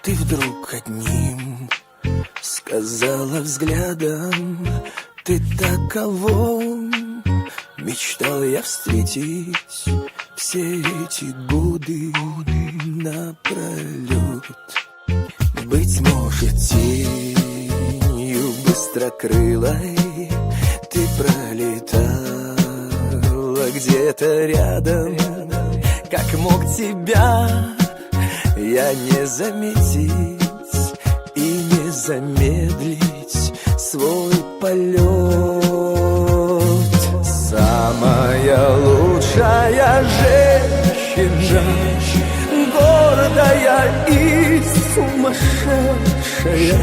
Ты вдруг одним сказала взглядом: ты таково. Мечтал я встретить все эти годы напролет. Быть может, тенью быстрокрылой ты пролетала где-то рядом. Как мог тебя я не заметить и не замедлить свой полет? Самая лучшая женщина, гордая и сумасшедшая,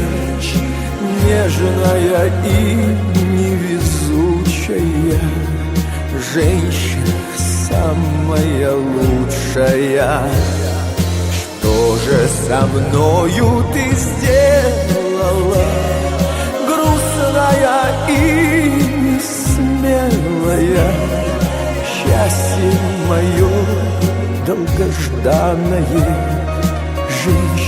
нежная и невезучая женщина, самая лучшая. Что же со мною ты сделала, грустная и несмелая? Счастье мое долгожданное, жизнь